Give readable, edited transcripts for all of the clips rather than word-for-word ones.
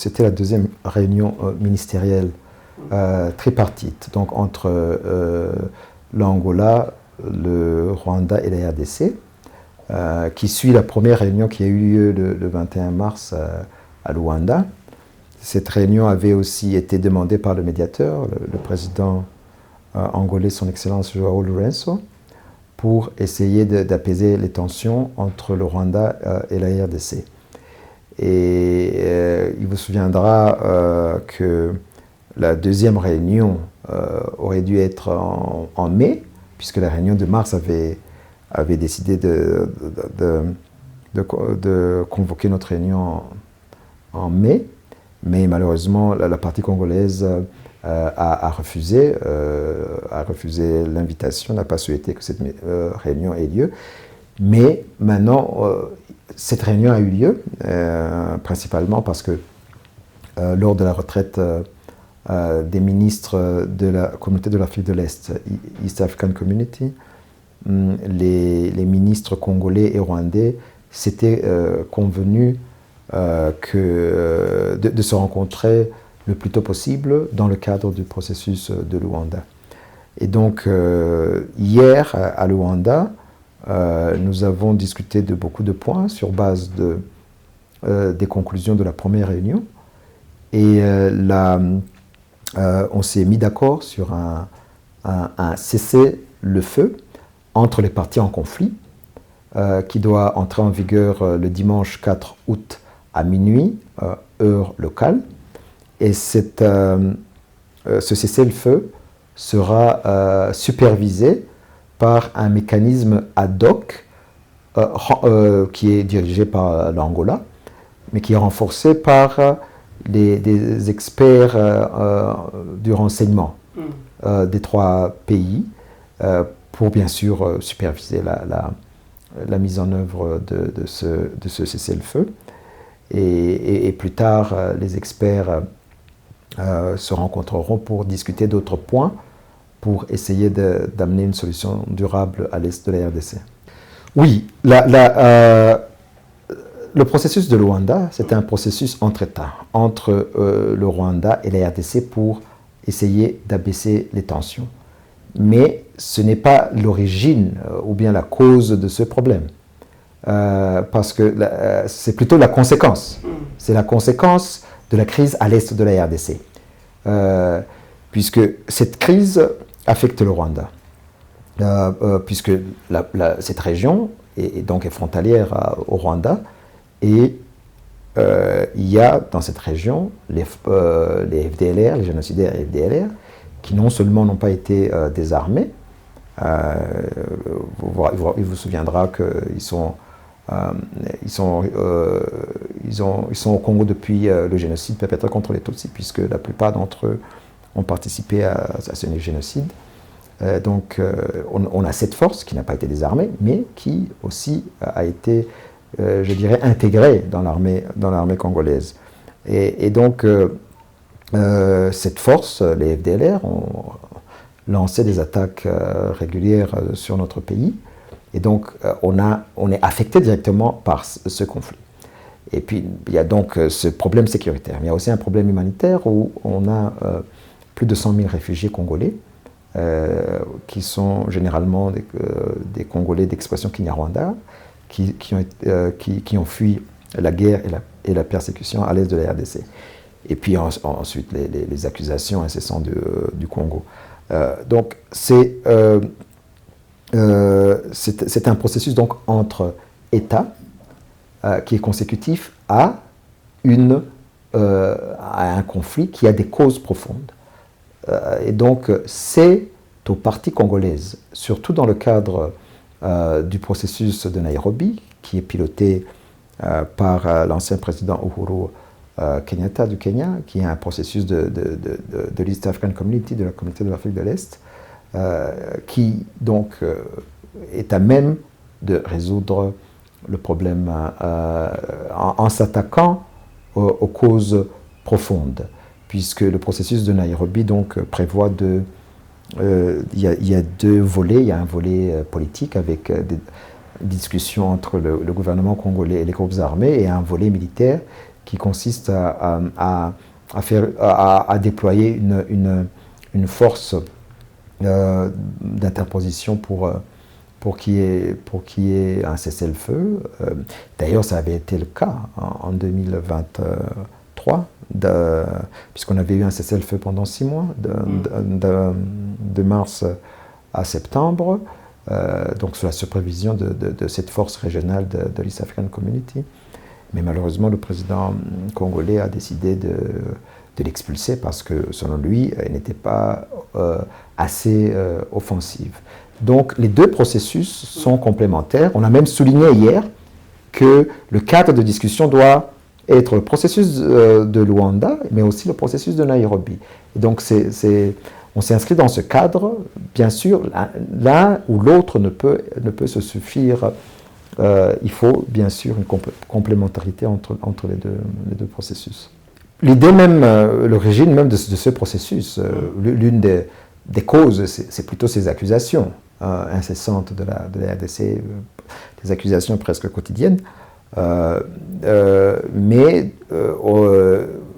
c'était la deuxième réunion ministérielle tripartite, donc entre l'Angola, le Rwanda et la RDC, qui suit la première réunion qui a eu lieu le 21 mars à Luanda. Cette réunion avait aussi été demandée par le médiateur, le président angolais, son Excellence João Lourenço, pour essayer d'apaiser les tensions entre le Rwanda et la RDC. Et il vous souviendra que la deuxième réunion aurait dû être en mai, puisque la réunion de mars avait décidé de convoquer notre réunion en mai, mais malheureusement la partie congolaise a refusé l'invitation, n'a pas souhaité que cette réunion ait lieu. Mais maintenant, cette réunion a eu lieu, principalement parce que lors de la retraite des ministres de la communauté de l'Afrique de l'Est, East African Community, les ministres congolais et rwandais s'étaient convenus de se rencontrer le plus tôt possible dans le cadre du processus de Luanda. Et donc, hier, à Luanda, nous avons discuté de beaucoup de points sur base des conclusions de la première réunion. Et on s'est mis d'accord sur un cessez-le-feu entre les parties en conflit, qui doit entrer en vigueur le dimanche 4 août à minuit, heure locale. Et ce cessez-le-feu sera supervisé par un mécanisme ad hoc qui est dirigé par l'Angola, mais qui est renforcé par des experts du renseignement des trois pays pour bien sûr superviser la mise en œuvre de ce cessez-le-feu. Et plus tard, les experts se rencontreront pour discuter d'autres points pour essayer d'amener une solution durable à l'est de la RDC. Oui, le processus de Luanda, c'était un processus entre États, entre le Rwanda et la RDC pour essayer d'abaisser les tensions. Mais ce n'est pas l'origine ou bien la cause de ce problème. Parce que c'est plutôt la conséquence. C'est la conséquence de la crise à l'est de la RDC. Puisque cette crise affecte le Rwanda. Puisque cette région est frontalière au Rwanda. Et il y a dans cette région les FDLR, les génocidaires FDLR, qui non seulement n'ont pas été désarmés, il vous souviendra qu'ils sont au Congo depuis le génocide perpétré contre les Tutsis, puisque la plupart d'entre eux ont participé à ce génocide. Donc on a cette force qui n'a pas été désarmée, mais qui aussi a été, je dirais, intégrée dans l'armée congolaise. Et donc cette force, les FDLR, ont lancé des attaques régulières sur notre pays. Et donc, on est affecté directement par ce conflit. Et puis, il y a donc ce problème sécuritaire. Mais il y a aussi un problème humanitaire où on a plus de 100 000 réfugiés congolais, qui sont généralement des Congolais d'expression kinyarwanda, qui ont fui la guerre et la persécution à l'est de la RDC. Et puis ensuite, les accusations incessantes du Congo. Donc, c'est un processus donc entre États qui est consécutif à un conflit qui a des causes profondes. Et donc c'est aux parties congolaises, surtout dans le cadre du processus de Nairobi, qui est piloté par l'ancien président Uhuru Kenyatta du Kenya, qui est un processus de l'East African Community, de la communauté de l'Afrique de l'Est, qui donc est à même de résoudre le problème en s'attaquant aux causes profondes, puisque le processus de Nairobi donc prévoit il y a deux volets. Il y a un volet politique avec des discussions entre le gouvernement congolais et les groupes armés, et un volet militaire qui consiste à déployer une force d'interposition pour qu'il y ait un cessez-le-feu. D'ailleurs, ça avait été le cas en 2023, puisqu'on avait eu un cessez-le-feu pendant 6 mois, de mars à septembre, donc sous la supervision de cette force régionale de l'East African Community. Mais malheureusement, le président congolais a décidé de l'expulser parce que, selon lui, elle n'était pas assez offensive. Donc, les deux processus sont complémentaires. On a même souligné hier que le cadre de discussion doit être le processus de Luanda, mais aussi le processus de Nairobi. Et donc, on s'inscrit dans ce cadre. Bien sûr, l'un ou l'autre ne peut se suffire. Il faut bien sûr une complémentarité entre les deux processus. L'idée même, l'origine même de ce processus, l'une des causes, c'est plutôt ces accusations incessantes de la RDC, des accusations presque quotidiennes. Mais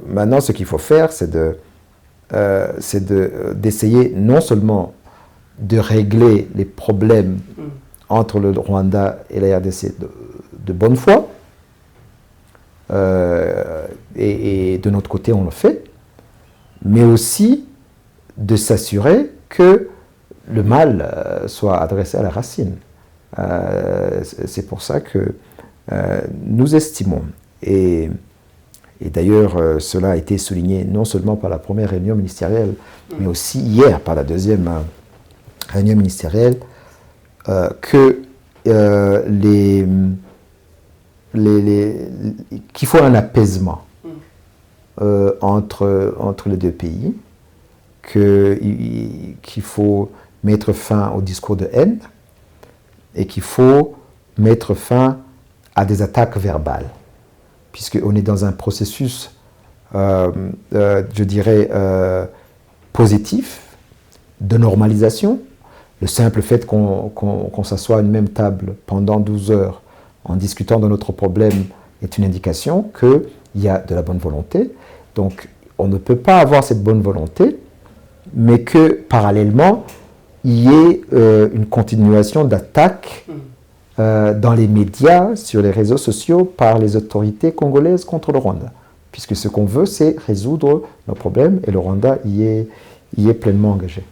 maintenant, ce qu'il faut faire, c'est d'essayer non seulement de régler les problèmes entre le Rwanda et la RDC de bonne foi, et de notre côté on le fait, mais aussi de s'assurer que le mal soit adressé à la racine. C'est pour ça que nous estimons, et d'ailleurs cela a été souligné non seulement par la première réunion ministérielle, mais aussi hier par la deuxième réunion ministérielle, que qu'il faut un apaisement entre les deux pays, qu'il faut mettre fin au discours de haine et qu'il faut mettre fin à des attaques verbales, puisqu'on est dans un processus, je dirais, positif, de normalisation. Le simple fait qu'on s'assoie à une même table pendant 12 heures en discutant de notre problème est une indication qu'il y a de la bonne volonté. Donc, on ne peut pas avoir cette bonne volonté, mais que, parallèlement, il y ait une continuation d'attaques dans les médias, sur les réseaux sociaux, par les autorités congolaises contre le Rwanda. Puisque ce qu'on veut, c'est résoudre nos problèmes, et le Rwanda y est pleinement engagé.